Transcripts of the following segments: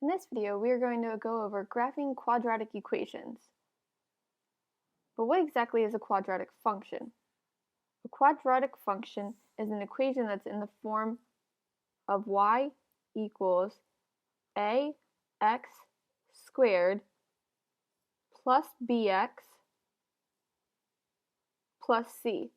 In this video, we are going to go over graphing quadratic equations. But what exactly is a quadratic function? A quadratic function is an equation that's in the form of y equals ax squared plus bx plus c.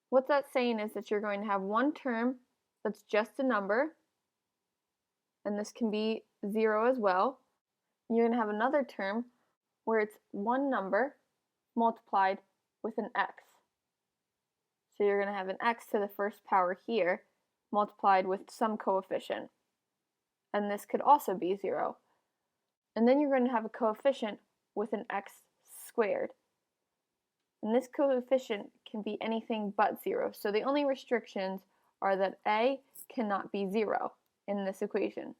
What that's saying is that you're going to have one term that's just a number, and this can be 0 as well. You're going to have another term where it's one number multiplied with an x. So you're going to have an x to the first power here multiplied with some coefficient. And this could also be 0. And then you're going to have a coefficient with an x squared. And this coefficient can be anything but 0. So the only restrictions are that a cannot be 0 in this equation.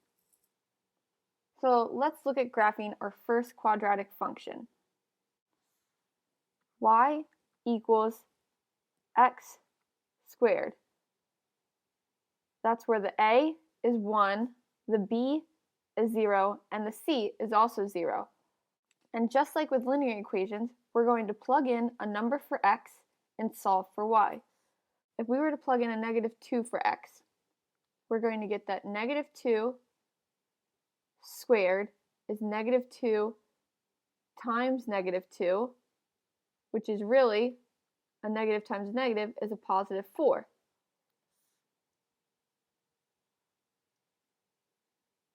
So let's look at graphing our first quadratic function. Y equals x squared. That's where the a is 1, the b is 0, and the c is also 0. And just like with linear equations, we're going to plug in a number for x and solve for y. If we were to plug in a -2 for x, we're going to get that -2 squared is -2 times -2, which is really a negative times a negative is a positive 4.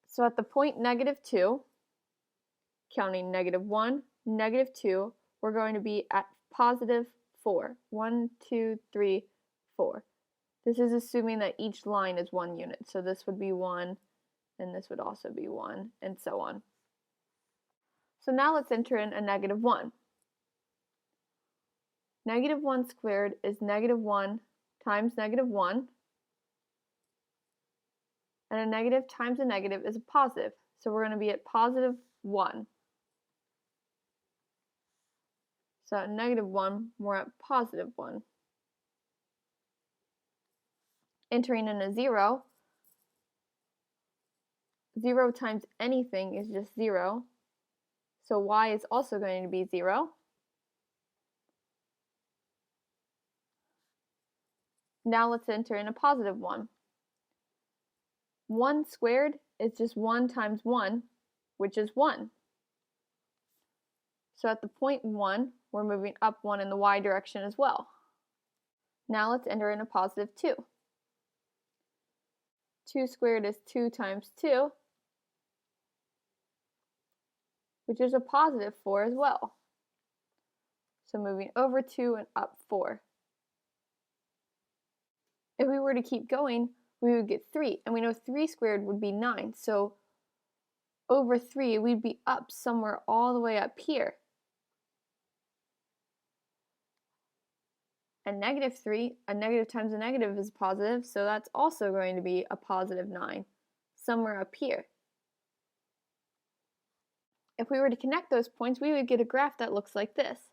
So at the point -2, counting -1, -2, we're going to be at positive 4. 1, 2, 3, 4. This is assuming that each line is 1 unit. So this would be 1, and this would also be 1, and so on. So now let's enter in a -1. -1 squared is -1 times -1, and a negative times a negative is a positive. So we're going to be at positive 1. So at -1, we're at positive 1. Entering in a 0, 0 times anything is just 0. So y is also going to be 0. Now let's enter in a positive 1. 1 squared is just 1 times 1, which is 1. So at the point 1, we're moving up 1 in the y direction as well. Now let's enter in a positive 2. 2 squared is 2 times 2, which is a positive 4 as well. So moving over 2 and up 4. If we were to keep going, we would get 3, and we know 3 squared would be 9, so over 3, we'd be up somewhere all the way up here. And -3, a negative times a negative is positive, so that's also going to be a positive 9, somewhere up here. If we were to connect those points, we would get a graph that looks like this.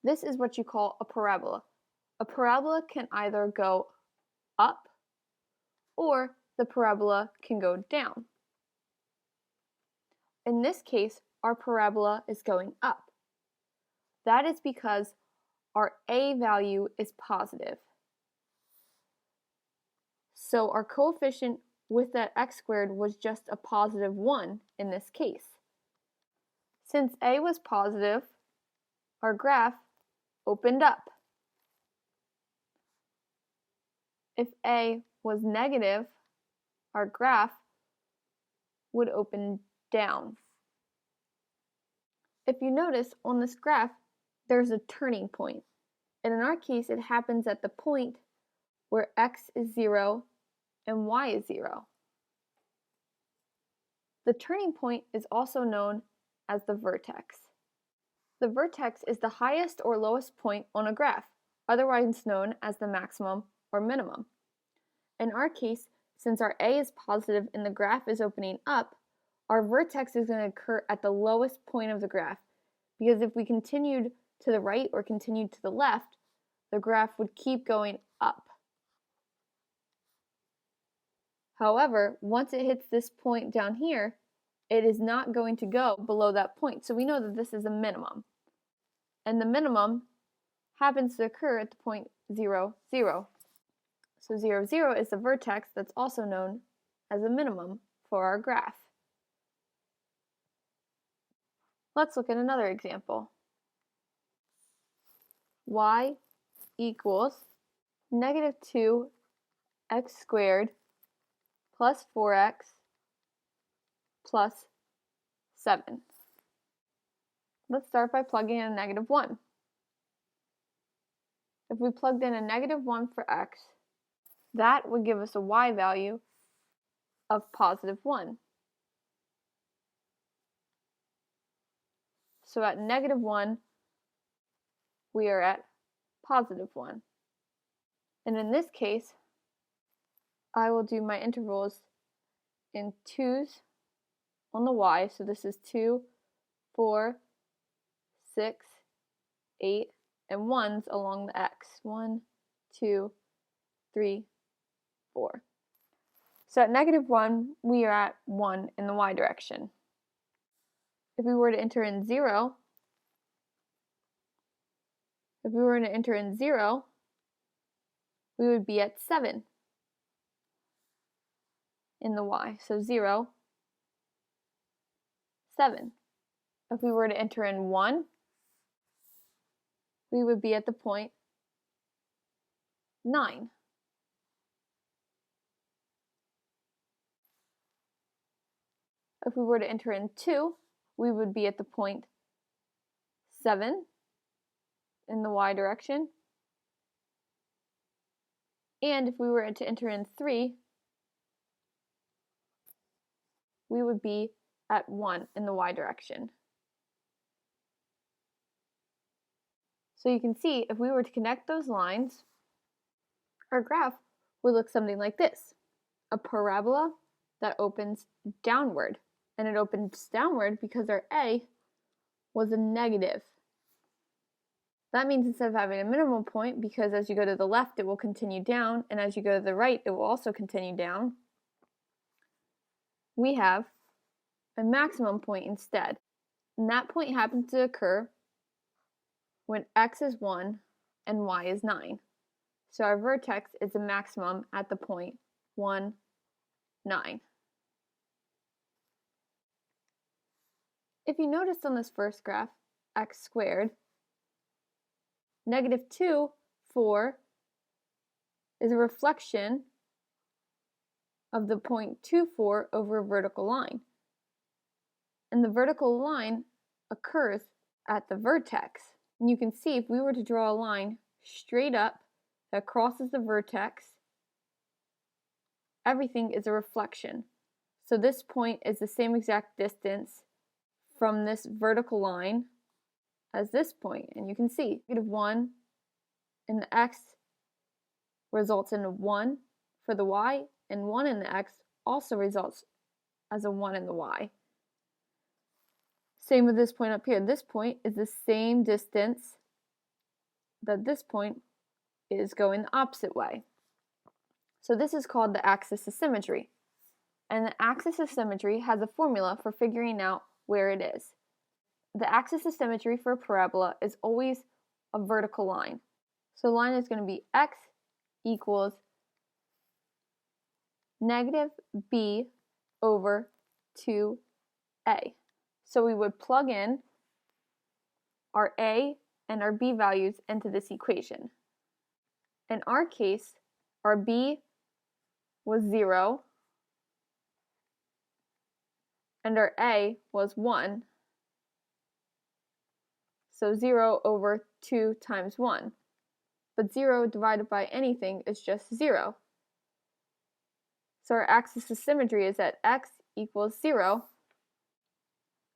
This is what you call a parabola. A parabola can either go up or the parabola can go down. In this case, our parabola is going up. That is because our a value is positive. So our coefficient with that x squared was just a positive 1 in this case. Since a was positive, our graph opened up. If a was negative, our graph would open down. If you notice on this graph, there's a turning point. And in our case, it happens at the point where x is 0 and y is 0. The turning point is also known as the vertex. The vertex is the highest or lowest point on a graph, otherwise known as the maximum or minimum. In our case, since our a is positive and the graph is opening up, our vertex is going to occur at the lowest point of the graph, because if we continued to the right or continued to the left, the graph would keep going up. However, once it hits this point down here, it is not going to go below that point. So we know that this is a minimum. And the minimum happens to occur at the point 0, 0. So 0, 0 is the vertex that's also known as a minimum for our graph. Let's look at another example. Y equals negative 2x squared plus 4x plus 7. Let's start by plugging in a negative 1. If we plugged in a negative 1 for x, that would give us a y value of positive 1. So at negative 1, we are at positive 1. And in this case, I will do my intervals in 2's on the y. So this is 2, 4, 6, 8, and 1's along the x. 1, 2, 3, 4. So at negative 1, we are at 1 in the y direction. If we were to enter in 0, we would be at 7 in the y. So 0, 7. If we were to enter in 1, we would be at the point 9. If we were to enter in 2, we would be at the point 7 in the y direction. And if we were to enter in 3, we would be at 1 in the y direction. So you can see, if we were to connect those lines, our graph would look something like this. A parabola that opens downward. And it opens downward because our A was a negative. That means instead of having a minimum point, because as you go to the left it will continue down, and as you go to the right it will also continue down, we have a maximum point instead. And that point happens to occur when x is 1 and y is 9. So our vertex is a maximum at the point 1, 9. If you noticed on this first graph, x squared, negative 2, 4 is a reflection of the point 2, 4 over a vertical line. And the vertical line occurs at the vertex. And you can see, if we were to draw a line straight up that crosses the vertex, everything is a reflection. So this point is the same exact distance from this vertical line as this point. And you can see negative 1 in the x results in a 1 for the y, and 1 in the x also results as a 1 in the y. Same with this point up here. This point is the same distance that this point is going the opposite way. So this is called the axis of symmetry. And the axis of symmetry has a formula for figuring out where it is. The axis of symmetry for a parabola is always a vertical line. So the line is going to be x equals negative b over 2a. So we would plug in our a and our b values into this equation. In our case, our b was 0 and our a was 1. So 0 over 2 times 1. But 0 divided by anything is just 0. So our axis of symmetry is at x equals 0.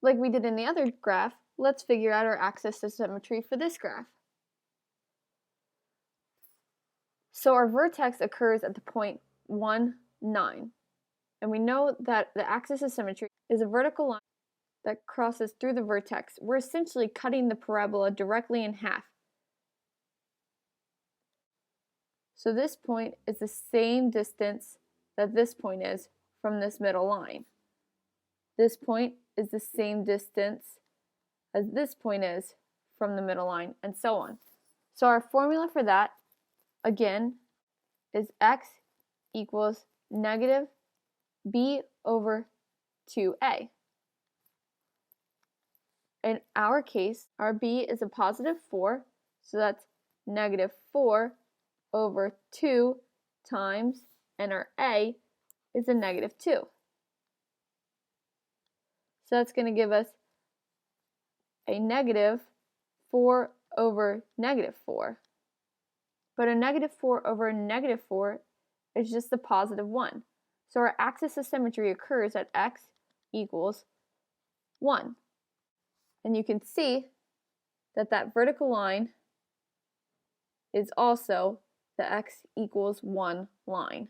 Like we did in the other graph, let's figure out our axis of symmetry for this graph. So our vertex occurs at the point 1, 9. And we know that the axis of symmetry is a vertical line that crosses through the vertex. We're essentially cutting the parabola directly in half. So this point is the same distance that this point is from this middle line. This point is the same distance as this point is from the middle line, and so on. So our formula for that, again, is x equals negative b over 2a. In our case, our b is a positive 4, so that's negative 4 over 2 times, and our a is a negative 2. So that's going to give us a negative 4 over negative 4. But a negative 4 over a negative 4 is just a positive 1. So our axis of symmetry occurs at x equals 1. And you can see that that vertical line is also the x equals 1 line.